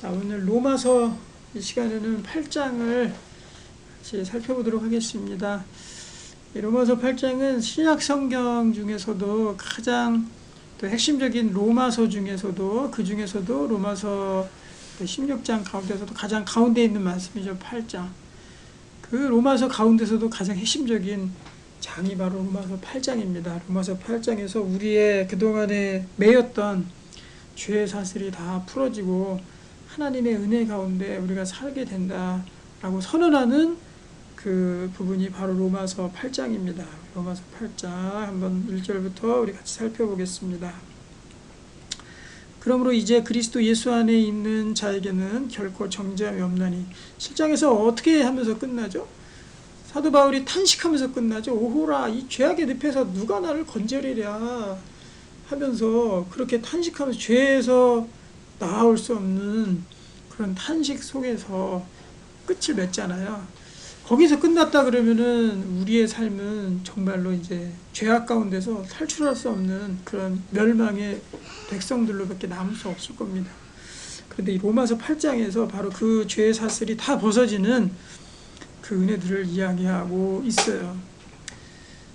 자, 오늘 로마서 이 시간에는 8장을 같이 살펴보도록 하겠습니다. 이 로마서 8장은 신약 성경 중에서도 가장 또 핵심적인 로마서 중에서도 그 중에서도 로마서 16장 가운데서도 가장 가운데 있는 말씀이죠. 8장. 그 로마서 가운데서도 가장 핵심적인 장이 바로 로마서 8장입니다. 로마서 8장에서 우리의 그동안에 매였던 죄의 사슬이 다 풀어지고 하나님의 은혜 가운데 우리가 살게 된다라고 선언하는 그 부분이 바로 로마서 8장입니다. 로마서 8장 한번 1절부터 우리 같이 살펴보겠습니다. 그러므로 이제 그리스도 예수 안에 있는 자에게는 결코 정죄함이 없나니. 7장에서 어떻게 하면서 끝나죠? 사도 바울이 탄식하면서 끝나죠. 오호라, 이 죄악의 늪에서 누가 나를 건져내랴 하면서 그렇게 탄식하면서 죄에서 나아올 수 없는 그런 탄식 속에서 끝을 맺잖아요. 거기서 끝났다 그러면은 우리의 삶은 정말로 이제 죄악 가운데서 탈출할 수 없는 그런 멸망의 백성들로밖에 남을 수 없을 겁니다. 그런데 이 로마서 8장에서 바로 그 죄의 사슬이 다 벗어지는 그 은혜들을 이야기하고 있어요.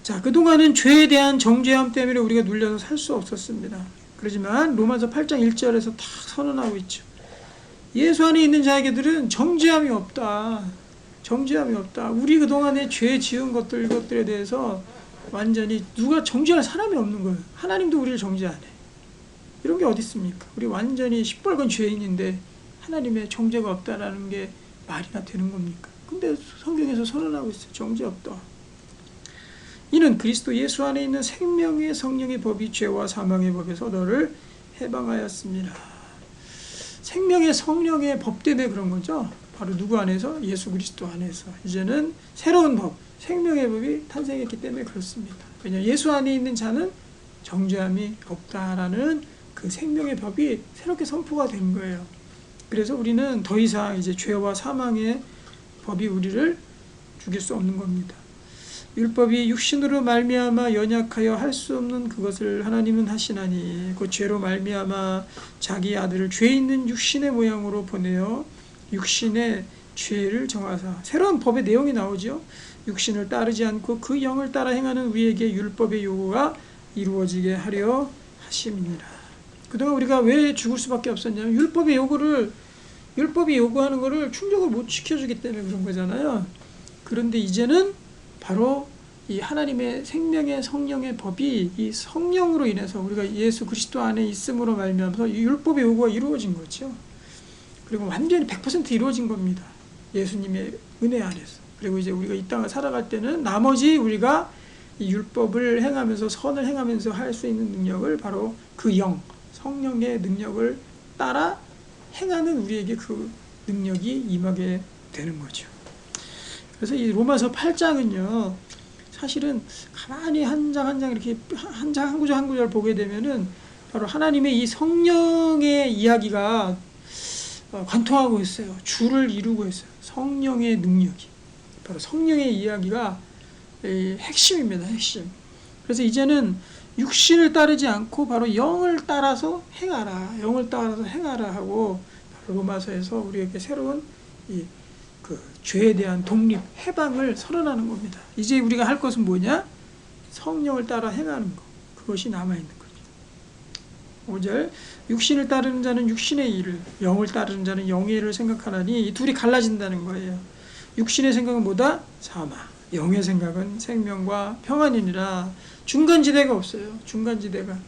자, 그동안은 죄에 대한 정죄함 때문에 우리가 눌려서 살 수 없었습니다. 그렇지만 로마서 8장 1절에서 다 선언하고 있죠. 예수 안에 있는 자에게들은 정죄함이 없다. 정죄함이 없다. 우리 그동안에 죄 지은 것들, 이것들에 대해서 완전히 누가 정죄할 사람이 없는 거예요. 하나님도 우리를 정죄 안 해. 이런 게 어디 있습니까? 우리 완전히 시뻘건 죄인인데 하나님의 정죄가 없다라는 게 말이나 되는 겁니까? 근데 성경에서 선언하고 있어요. 정죄 없다. 이는 그리스도 예수 안에 있는 생명의 성령의 법이 죄와 사망의 법에서 너를 해방하였습니다. 생명의 성령의 법 때문에 그런 거죠. 바로 누구 안에서? 예수 그리스도 안에서. 이제는 새로운 법, 생명의 법이 탄생했기 때문에 그렇습니다. 왜냐하면 예수 안에 있는 자는 정죄함이 없다라는 그 생명의 법이 새롭게 선포가 된 거예요. 그래서 우리는 더 이상 이제 죄와 사망의 법이 우리를 죽일 수 없는 겁니다. 율법이 육신으로 말미암아 연약하여 할 수 없는 그것을 하나님은 하시나니 그 죄로 말미암아 자기 아들을 죄 있는 육신의 모양으로 보내어 육신의 죄를 정하사. 새로운 법의 내용이 나오죠. 육신을 따르지 않고 그 영을 따라 행하는 우리에게 율법의 요구가 이루어지게 하려 하심이니라. 그동안 우리가 왜 죽을 수밖에 없었냐면 율법이 요구하는 것을 충족을 못 시켜주기 때문에 그런 거잖아요. 그런데 이제는 바로 이 하나님의 생명의 성령의 법이 이 성령으로 인해서 우리가 예수 그리스도 안에 있음으로 말미암아서 이 율법의 요구가 이루어진 거죠. 그리고 완전히 100% 이루어진 겁니다. 예수님의 은혜 안에서. 그리고 이제 우리가 이 땅을 살아갈 때는 나머지 우리가 이 율법을 행하면서 선을 행하면서 할 수 있는 능력을 바로 그 영, 성령의 능력을 따라 행하는 우리에게 그 능력이 임하게 되는 거죠. 그래서 이 로마서 8장은요, 사실은 가만히 한 장 한 장 이렇게 한 구절 한 구절 보게 되면은 바로 하나님의 이 성령의 이야기가 관통하고 있어요. 주를 이루고 있어요. 성령의 능력이. 바로 성령의 이야기가 핵심입니다. 핵심. 그래서 이제는 육신을 따르지 않고 바로 영을 따라서 행하라. 영을 따라서 행하라 하고 바로 로마서에서 우리에게 새로운 그 죄에 대한 독립, 해방을 선언하는 겁니다. 이제 우리가 할 것은 뭐냐? 성령을 따라 행하는 것. 그것이 남아있는 거죠. 5절, 육신을 따르는 자는 육신의 일을, 영을 따르는 자는 영의 일을 생각하나니 이 둘이 갈라진다는 거예요. 육신의 생각은 뭐다? 사망. 영의 생각은 생명과 평안이니라. 중간지대가 없어요. 중간지대가.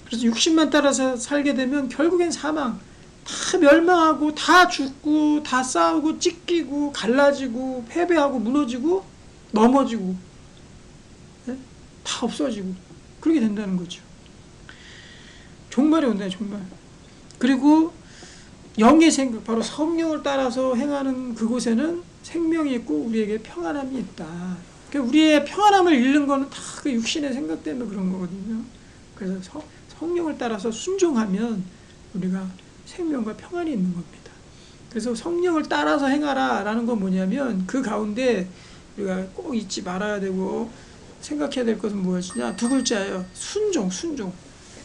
그래서 육신만 따라서 살게 되면 결국엔 사망. 다 멸망하고 다 죽고 다 싸우고 찢기고 갈라지고 패배하고 무너지고 넘어지고, 네? 다 없어지고 그렇게 된다는 거죠. 종말이 온다. 종말. 그리고 영의 생각, 바로 성령을 따라서 행하는 그곳에는 생명이 있고 우리에게 평안함이 있다. 그러니까 우리의 평안함을 잃는 거는 다 그 육신의 생각 때문에 그런 거거든요. 그래서 성령을 따라서 순종하면 우리가 생명과 평안이 있는 겁니다. 그래서 성령을 따라서 행하라 라는 건 뭐냐면 그 가운데 우리가 꼭 잊지 말아야 되고 생각해야 될 것은 무엇이냐? 두 글자예요. 순종.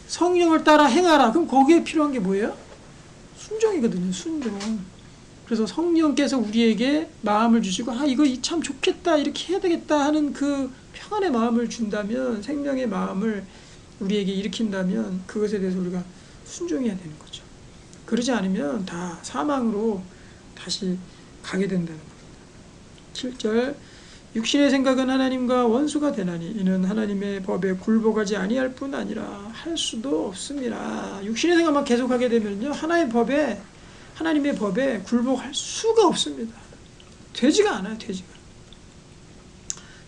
성령을 따라 행하라. 그럼 거기에 필요한 게 뭐예요? 순종이거든요. 순종. 그래서 성령께서 우리에게 마음을 주시고 이거 참 좋겠다, 이렇게 해야 되겠다 하는 그 평안의 마음을 준다면, 생명의 마음을 우리에게 일으킨다면 그것에 대해서 우리가 순종해야 되는 거죠. 그러지 않으면 다 사망으로 다시 가게 된다는 겁니다. 7절, 육신의 생각은 하나님과 원수가 되나니 이는 하나님의 법에 굴복하지 아니할 뿐 아니라 할 수도 없습니다. 육신의 생각만 계속하게 되면요, 하나님의 법에 굴복할 수가 없습니다. 되지가 않아요. 되지가.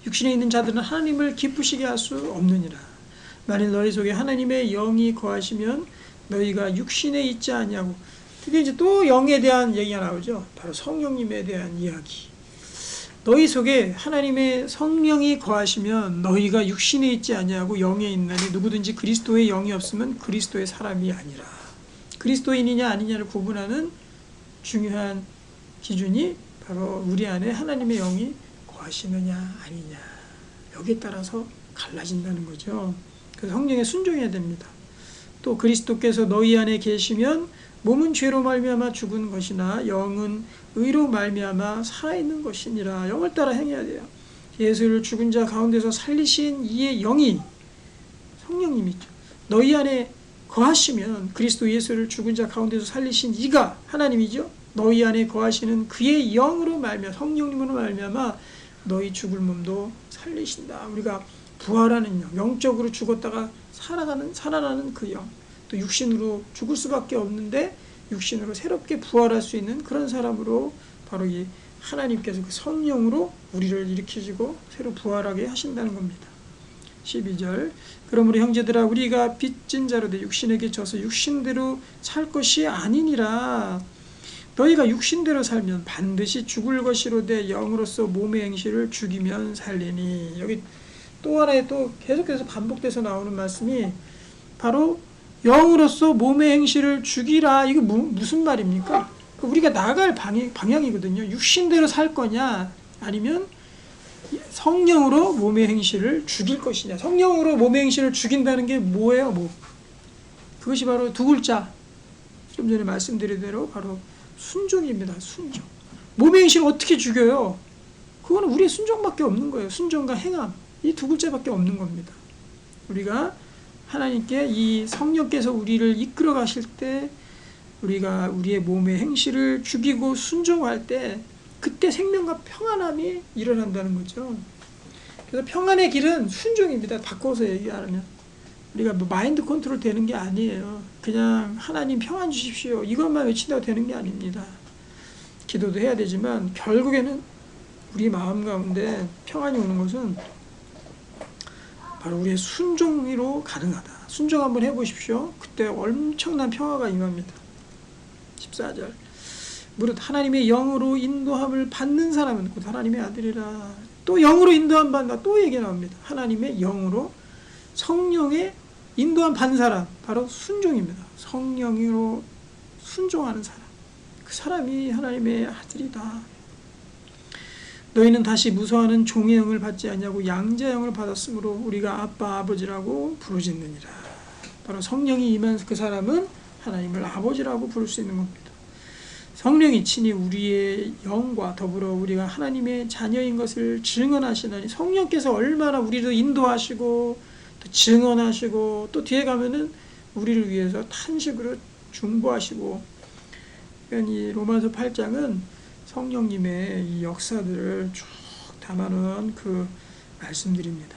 육신에 있는 자들은 하나님을 기쁘시게 할 수 없느니라. 만일 너희 속에 하나님의 영이 거하시면 너희가 육신에 있지 아니하고, 드디어 이제 또 영에 대한 얘기가 나오죠. 바로 성령님에 대한 이야기. 너희 속에 하나님의 성령이 거하시면 너희가 육신에 있지 아니하고 영에 있나니 누구든지 그리스도의 영이 없으면 그리스도의 사람이 아니라. 그리스도인이냐 아니냐를 구분하는 중요한 기준이 바로 우리 안에 하나님의 영이 거하시느냐 아니냐, 여기에 따라서 갈라진다는 거죠. 그래서 성령에 순종해야 됩니다. 또 그리스도께서 너희 안에 계시면 몸은 죄로 말미암아 죽은 것이나 영은 의로 말미암아 살아있는 것이니라. 영을 따라 행해야 돼요. 예수를 죽은 자 가운데서 살리신 이의 영이, 성령님이죠, 너희 안에 거하시면, 그리스도 예수를 죽은 자 가운데서 살리신 이가 하나님이죠. 너희 안에 거하시는 그의 영으로 말미암아, 성령님으로 말미암아 너희 죽을 몸도 살리신다. 우리가 부활하는 영, 영적으로 죽었다가 살아나는 그 영, 또 육신으로 죽을 수밖에 없는데 육신으로 새롭게 부활할 수 있는 그런 사람으로 바로 이 하나님께서 그 성령으로 우리를 일으키시고 새로 부활하게 하신다는 겁니다. 12절, 그러므로 형제들아 우리가 빚진 자로 돼 육신에게 져서 육신대로 살 것이 아니니라. 너희가 육신대로 살면 반드시 죽을 것이로되 영으로서 몸의 행실을 죽이면 살리니. 여기 또 하나의 또 계속해서 반복돼서 나오는 말씀이 바로 영으로서 몸의 행실을 죽이라. 이거 무슨 말입니까? 우리가 나갈 방향이거든요. 육신대로 살 거냐 아니면 성령으로 몸의 행실을 죽일 것이냐. 성령으로 몸의 행실을 죽인다는 게 뭐예요? 그것이 바로 두 글자, 좀 전에 말씀드린 대로 바로 순종입니다. 순종. 몸의 행실을 어떻게 죽여요? 그거는 우리의 순종밖에 없는 거예요. 순종과 행함, 이 두 글자밖에 없는 겁니다. 우리가 하나님께, 이 성령께서 우리를 이끌어 가실 때 우리가 우리의 몸의 행실을 죽이고 순종할 때 그때 생명과 평안함이 일어난다는 거죠. 그래서 평안의 길은 순종입니다. 바꿔서 얘기하면 우리가 마인드 컨트롤 되는 게 아니에요. 그냥 하나님 평안 주십시오 이것만 외친다고 되는 게 아닙니다. 기도도 해야 되지만 결국에는 우리 마음 가운데 평안이 오는 것은 바로 우리의 순종으로 가능하다. 순종 한번 해보십시오. 그때 엄청난 평화가 임합니다. 14절, 무릇 하나님의 영으로 인도함을 받는 사람은 곧 하나님의 아들이라. 또 영으로 인도함 받는다. 또 얘기 나옵니다. 하나님의 영으로, 성령의 인도함 받는 사람, 바로 순종입니다. 성령으로 순종하는 사람, 그 사람이 하나님의 아들이다. 너희는 다시 무서워하는 종의 영을 받지 아니하고 양자의 영을 받았으므로 우리가 아빠 아버지라고 부르짖느니라. 바로 성령이 임한 그 사람은 하나님을 아버지라고 부를 수 있는 겁니다. 성령이 친히 우리의 영과 더불어 우리가 하나님의 자녀인 것을 증언하시나니. 성령께서 얼마나 우리를 인도하시고 또 증언하시고 또 뒤에 가면은 우리를 위해서 탄식으로 중보하시고. 그러니까 이 로마서 8장은 성령님의 이 역사들을 쭉 담아놓은 그 말씀들입니다.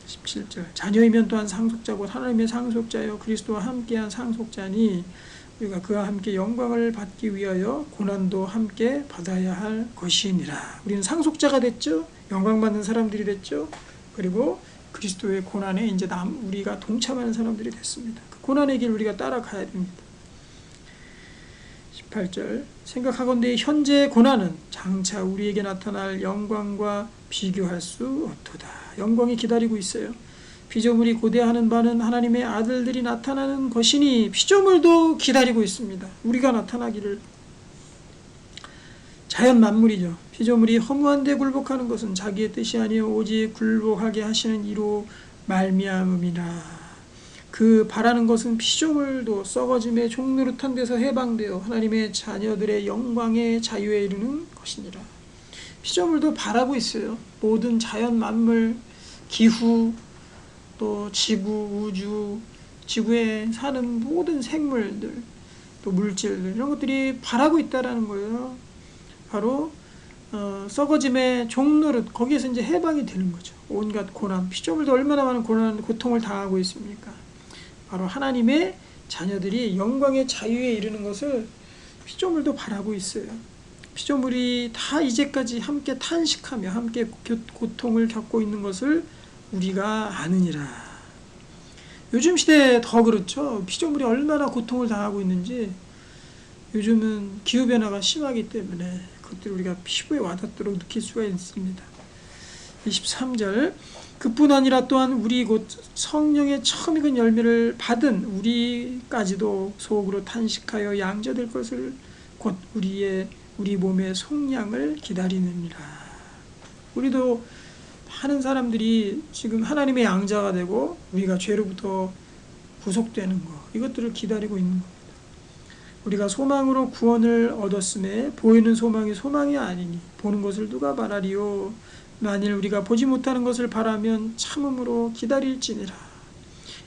17절, 자녀이면 또한 상속자고 하나님의 상속자여 그리스도와 함께한 상속자니 우리가 그와 함께 영광을 받기 위하여 고난도 함께 받아야 할 것이니라. 우리는 상속자가 됐죠. 영광받는 사람들이 됐죠. 그리고 그리스도의 고난에 이제 우리가 동참하는 사람들이 됐습니다. 그 고난의 길 우리가 따라가야 됩니다. 18절, 생각하건대 현재의 고난은 장차 우리에게 나타날 영광과 비교할 수 없도다. 영광이 기다리고 있어요. 피조물이 고대하는 바는 하나님의 아들들이 나타나는 것이니 피조물도 기다리고 있습니다. 우리가 나타나기를. 자연 만물이죠. 피조물이 허무한 데 굴복하는 것은 자기의 뜻이 아니요 오직 굴복하게 하시는 이로 말미암음이라. 그 바라는 것은 피조물도 썩어짐의 종노릇한 데서 해방되어 하나님의 자녀들의 영광의 자유에 이르는 것이니라. 피조물도 바라고 있어요. 모든 자연 만물, 기후, 또 지구, 우주, 지구에 사는 모든 생물들, 또 물질들, 이런 것들이 바라고 있다라는 거예요. 바로 썩어짐의 종노릇, 거기에서 이제 해방이 되는 거죠. 온갖 고난, 피조물도 얼마나 많은 고난, 고통을 당하고 있습니까? 바로 하나님의 자녀들이 영광의 자유에 이르는 것을 피조물도 바라고 있어요. 피조물이 다 이제까지 함께 탄식하며 함께 고통을 겪고 있는 것을 우리가 아느니라. 요즘 시대에 더 그렇죠. 피조물이 얼마나 고통을 당하고 있는지, 요즘은 기후변화가 심하기 때문에 그것들을 우리가 피부에 와닿도록 느낄 수가 있습니다. 23절, 그뿐 아니라 또한 우리 곧 성령의 처음 익은 열매를 받은 우리까지도 속으로 탄식하여 양자될 것을 곧 우리 몸의 속량을 기다리느니라. 우리도 많은 사람들이 지금 하나님의 양자가 되고 우리가 죄로부터 구속되는 것, 이것들을 기다리고 있는 겁니다. 우리가 소망으로 구원을 얻었음에 보이는 소망이 소망이 아니니 보는 것을 누가 바라리요. 만일 우리가 보지 못하는 것을 바라면 참음으로 기다릴지니라.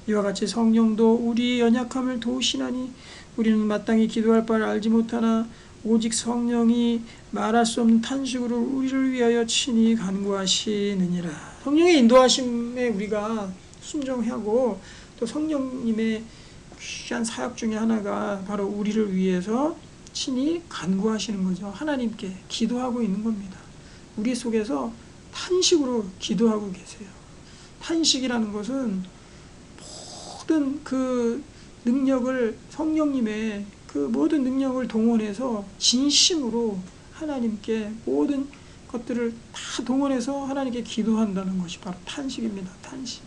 이와 같이 성령도 우리의 연약함을 도우시나니 우리는 마땅히 기도할 바를 알지 못하나 오직 성령이 말할 수 없는 탄식으로 우리를 위하여 친히 간구하시느니라. 성령의 인도하심에 우리가 순종하고, 또 성령님의 귀한 사역 중에 하나가 바로 우리를 위해서 친히 간구하시는 거죠. 하나님께 기도하고 있는 겁니다. 우리 속에서 탄식으로 기도하고 계세요. 탄식이라는 것은 모든 그 능력을, 성령님의 그 모든 능력을 동원해서 진심으로 하나님께 모든 것들을 다 동원해서 하나님께 기도한다는 것이 바로 탄식입니다. 탄식.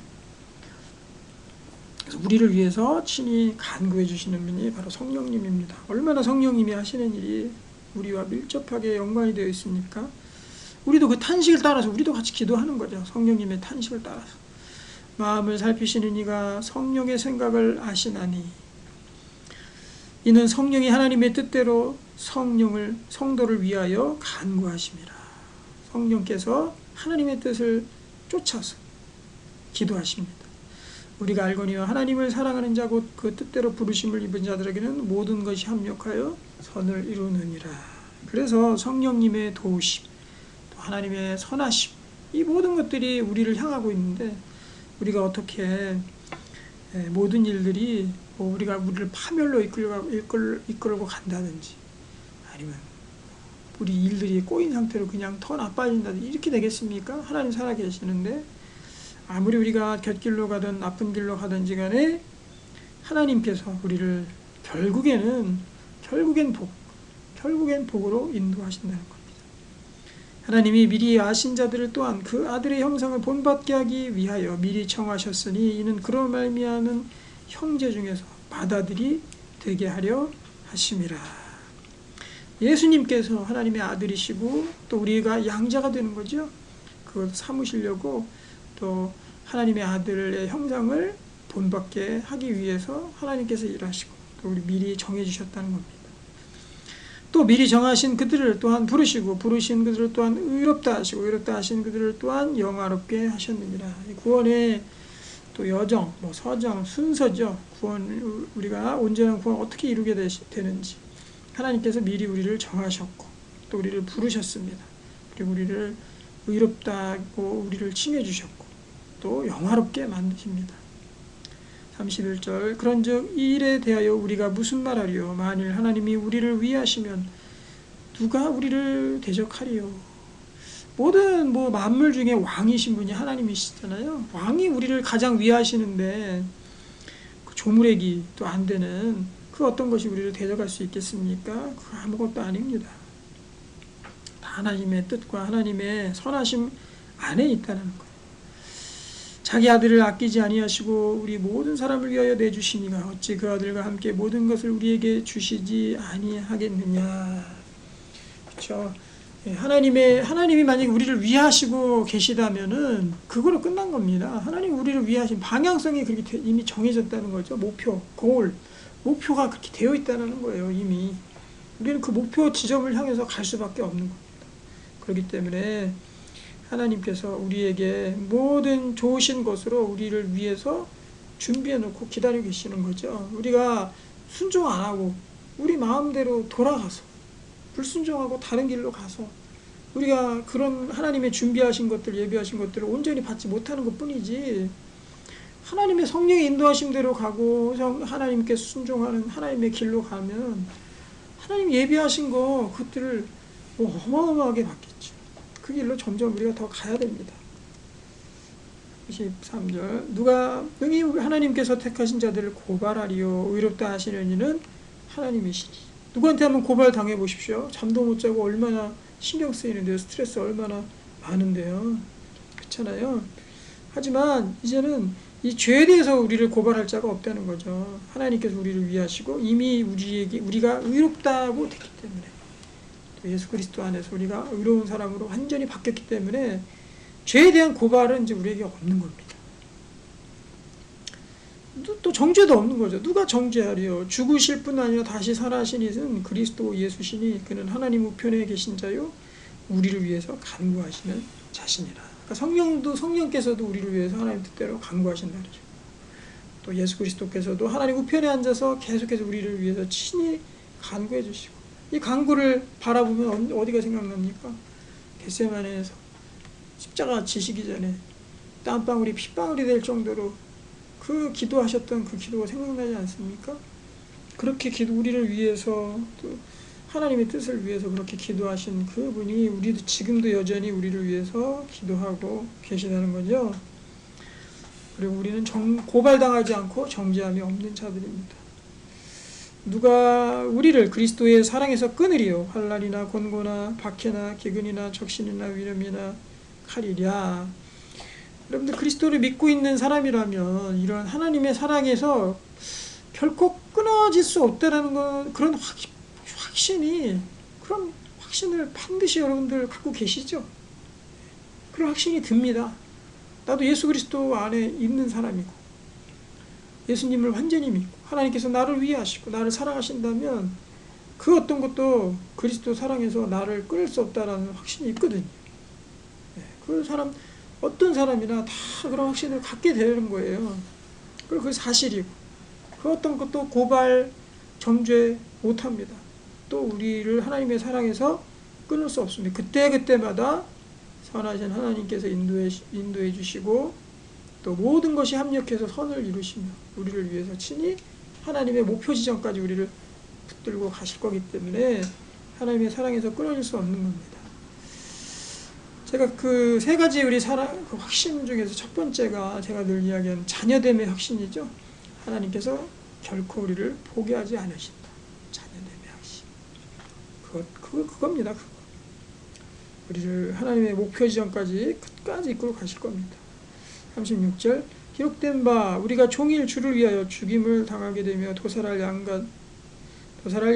그래서 우리를 위해서 친히 간구해 주시는 분이 바로 성령님입니다. 얼마나 성령님이 하시는 일이 우리와 밀접하게 연관이 되어 있습니까? 우리도 그 탄식을 따라서 우리도 같이 기도하는 거죠. 성령님의 탄식을 따라서. 마음을 살피시는 이가 성령의 생각을 아시나니 이는 성령이 하나님의 뜻대로 성도를 위하여 간구하심이라. 성령께서 하나님의 뜻을 쫓아서 기도하십니다. 우리가 알거니와 하나님을 사랑하는 자 곧 그 뜻대로 부르심을 입은 자들에게는 모든 것이 합력하여 선을 이루느니라. 그래서 성령님의 도우심, 또 하나님의 선하심, 이 모든 것들이 우리를 향하고 있는데, 우리가 어떻게 모든 일들이 우리가 우리를 파멸로 이끌고 간다든지, 아니면 우리 일들이 꼬인 상태로 그냥 더 나빠진다든지 이렇게 되겠습니까? 하나님 살아계시는데 아무리 우리가 곁길로 가든 나쁜 길로 가든지 간에 하나님께서 우리를 결국엔 복으로 인도하신다는 겁니다. 하나님이 미리 아신 자들을 또한 그 아들의 형상을 본받게 하기 위하여 미리 청하셨으니 이는 그런 말미암은 형제 중에서 맏아들이 되게 하려 하심이라. 예수님께서 하나님의 아들이시고 또 우리가 양자가 되는 거죠. 그걸 삼으시려고 또 하나님의 아들의 형상을 본받게 하기 위해서 하나님께서 일하시고 또 우리 미리 정해 주셨다는 겁니다. 또 미리 정하신 그들을 또한 부르시고 부르신 그들을 또한 의롭다 하시고 의롭다 하신 그들을 또한 영화롭게 하셨느니라. 구원의 또 여정, 서정, 순서죠. 우리가 온전한 구원 어떻게 이루게 되는지 하나님께서 미리 우리를 정하셨고 또 우리를 부르셨습니다. 그리고 우리를 의롭다고 우리를 칭해 주셨고 또 영화롭게 만드십니다. 31절, 그런즉 이 일에 대하여 우리가 무슨 말하리요? 만일 하나님이 우리를 위하시면 누가 우리를 대적하리요? 모든 만물 중에 왕이신 분이 하나님이시잖아요. 왕이 우리를 가장 위하시는데 그 조무래기 또 안 되는 그 어떤 것이 우리를 대적할 수 있겠습니까? 그 아무것도 아닙니다. 하나님의 뜻과 하나님의 선하심 안에 있다는 거예요. 자기 아들을 아끼지 아니하시고 우리 모든 사람을 위하여 내주시니가 어찌 그 아들과 함께 모든 것을 우리에게 주시지 아니하겠느냐. 그렇죠. 하나님이 만약에 우리를 위하시고 계시다면은 그거로 끝난 겁니다. 하나님 우리를 위하신 방향성이 그렇게 이미 정해졌다는 거죠. 목표가 그렇게 되어 있다는 거예요. 이미 우리는 그 목표 지점을 향해서 갈 수밖에 없는 겁니다. 그렇기 때문에 하나님께서 우리에게 모든 좋으신 것으로 우리를 위해서 준비해 놓고 기다리고 계시는 거죠. 우리가 순종 안 하고 우리 마음대로 돌아가서 불순종하고 다른 길로 가서 우리가 그런 하나님의 준비하신 것들, 예비하신 것들을 온전히 받지 못하는 것 뿐이지, 하나님의 성령의 인도하심대로 가고 하나님께 순종하는 하나님의 길로 가면 하나님 예비하신 그것들을 어마어마하게 받겠죠. 그 길로 점점 우리가 더 가야 됩니다. 23절 누가 능히 하나님께서 택하신 자들을 고발하리요 의롭다 하시는 이는 하나님이시니. 누구한테 한번 고발 당해 보십시오. 잠도 못 자고 얼마나 신경 쓰이는데요. 스트레스 얼마나 많은데요. 그렇잖아요. 하지만 이제는 이 죄에 대해서 우리를 고발할 자가 없다는 거죠. 하나님께서 우리를 위하시고 이미 우리가 의롭다고 됐기 때문에, 또 예수 그리스도 안에서 우리가 의로운 사람으로 완전히 바뀌었기 때문에 죄에 대한 고발은 이제 우리에게 없는 겁니다. 또 정죄도 없는 거죠. 누가 정죄하리요? 죽으실 뿐 아니라 다시 살아신 이는 그리스도 예수시니 그는 하나님 우편에 계신 자요 우리를 위해서 간구하시는 자신이라. 그러니까 성령께서도 우리를 위해서 하나님 뜻대로 간구하신다 그러죠. 또 예수 그리스도께서도 하나님 우편에 앉아서 계속해서 우리를 위해서 친히 간구해 주시고, 이 간구를 바라보면 어디가 생각납니까? 겟세마네에서 십자가 지시기 전에 땀방울이 핏방울이 될 정도로 그 기도하셨던 그 기도가 생각나지 않습니까? 그렇게 우리를 위해서, 또 하나님의 뜻을 위해서 그렇게 기도하신 그분이 우리도 지금도 여전히 우리를 위해서 기도하고 계시다는 거죠. 그리고 우리는 고발당하지 않고 정죄함이 없는 자들입니다. 누가 우리를 그리스도의 사랑에서 끊으리요? 환난이나 곤고나 박해나 기근이나 적신이나 위험이나 칼이랴. 여러분들 그리스도를 믿고 있는 사람이라면 이런 하나님의 사랑에서 결코 끊어질 수 없다라는 건, 그런 그런 확신을 반드시 여러분들 갖고 계시죠? 그런 확신이 듭니다. 나도 예수 그리스도 안에 있는 사람이고 예수님을 완전히 믿고 하나님께서 나를 위하시고 나를 사랑하신다면 그 어떤 것도 그리스도 사랑에서 나를 끊을 수 없다라는 확신이 있거든요. 그 사람, 어떤 사람이나 다 그런 확신을 갖게 되는 거예요. 그리고 그게 사실이고, 그 어떤 것도 고발, 정죄 못합니다. 또 우리를 하나님의 사랑에서 끊을 수 없습니다. 그때마다 선하신 하나님께서 인도해 주시고, 또 모든 것이 합력해서 선을 이루시며 우리를 위해서 친히 하나님의 목표 지점까지 우리를 붙들고 가실 거기 때문에 하나님의 사랑에서 끊어질 수 없는 겁니다. 제가 그 세 가지 우리 그 확신 중에서 첫 번째가 제가 늘 이야기하는 자녀됨의 확신이죠. 하나님께서 결코 우리를 포기하지 않으신다. 자녀됨의 확신. 그겁니다. 그거. 우리를 하나님의 목표 지점까지 끝까지 이끌어 가실 겁니다. 36절 기록된 바 우리가 종일 주를 위하여 죽임을 당하게 되며 도살할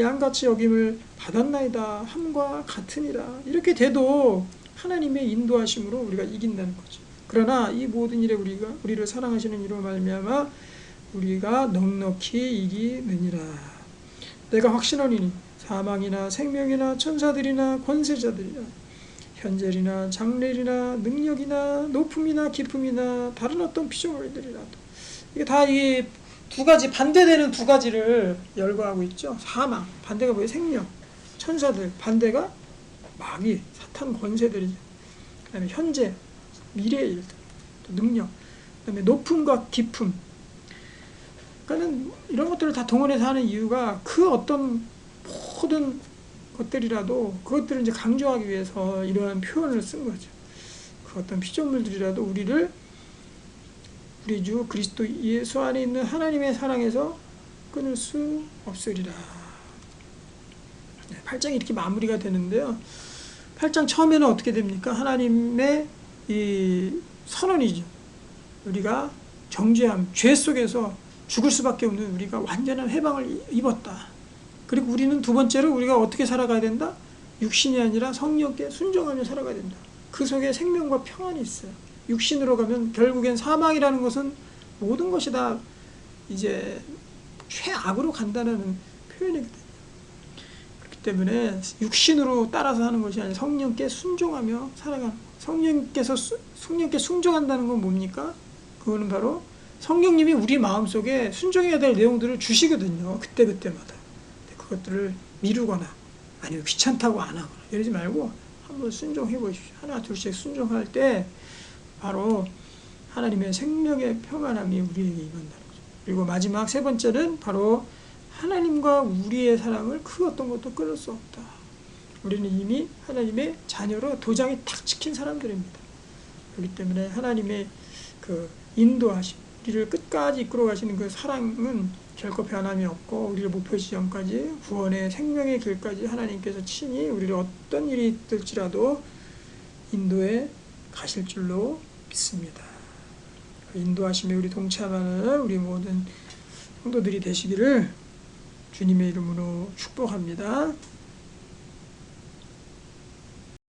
양같이 여김을 받았나이다 함과 같으니라. 이렇게 돼도 하나님의 인도하심으로 우리가 이긴다는 거죠. 그러나 이 모든 일에 우리를 사랑하시는 이로 말미암아 우리가 넉넉히 이기느니라. 내가 확신하노니 사망이나 생명이나 천사들이나 권세자들이나 현재이나 장래이나 능력이나 높음이나 깊음이나 다른 어떤 피조물들이라도, 이게 다 이 두 가지 반대되는 두 가지를 열거하고 있죠. 사망 반대가 뭐예요? 생명. 천사들 반대가 마귀, 사탄 권세들이죠. 그 다음에 현재, 미래의 일들, 또 능력, 그 다음에 높음과 깊음. 그러니까 이런 것들을 다 동원해서 하는 이유가 그 어떤 모든 것들이라도 그것들을 이제 강조하기 위해서 이러한 표현을 쓴 거죠. 그 어떤 피조물들이라도 우리 주 그리스도 예수 안에 있는 하나님의 사랑에서 끊을 수 없으리라. 8장이 이렇게 마무리가 되는데요. 8장 처음에는 어떻게 됩니까? 하나님의 이 선언이죠. 우리가 정죄함, 죄 속에서 죽을 수밖에 없는 우리가 완전한 해방을 입었다. 그리고 우리는 두 번째로 우리가 어떻게 살아가야 된다? 육신이 아니라 성령께 순종하며 살아가야 된다. 그 속에 생명과 평안이 있어요. 육신으로 가면 결국엔 사망이라는 것은 모든 것이 다 이제 최악으로 간다는 표현이거든요. 그렇기 때문에 육신으로 따라서 하는 것이 아니라 성령께 순종하며 살아가는 것. 성령께 순종한다는 건 뭡니까? 그거는 바로 성령님이 우리 마음속에 순종해야 될 내용들을 주시거든요. 그때마다. 그것들을 미루거나 아니면 귀찮다고 안 하거나 이러지 말고 한번 순종해 보십시오. 하나 둘씩 순종할 때 바로 하나님의 생명의 평안함이 우리에게 임한다는 거죠. 그리고 마지막 세 번째는 바로 하나님과 우리의 사랑을 그 어떤 것도 끊을 수 없다. 우리는 이미 하나님의 자녀로 도장이 탁 찍힌 사람들입니다. 그렇기 때문에 하나님의 그 인도하심, 우리를 끝까지 이끌어 가시는 그 사랑은 결코 변함이 없고 우리를 목표 지점까지 구원의 생명의 길까지 하나님께서 친히 우리를 어떤 일이 있을지라도 인도해 가실 줄로 믿습니다. 그 인도하심에 우리 동참하는 우리 모든 성도들이 되시기를 주님의 이름으로 축복합니다.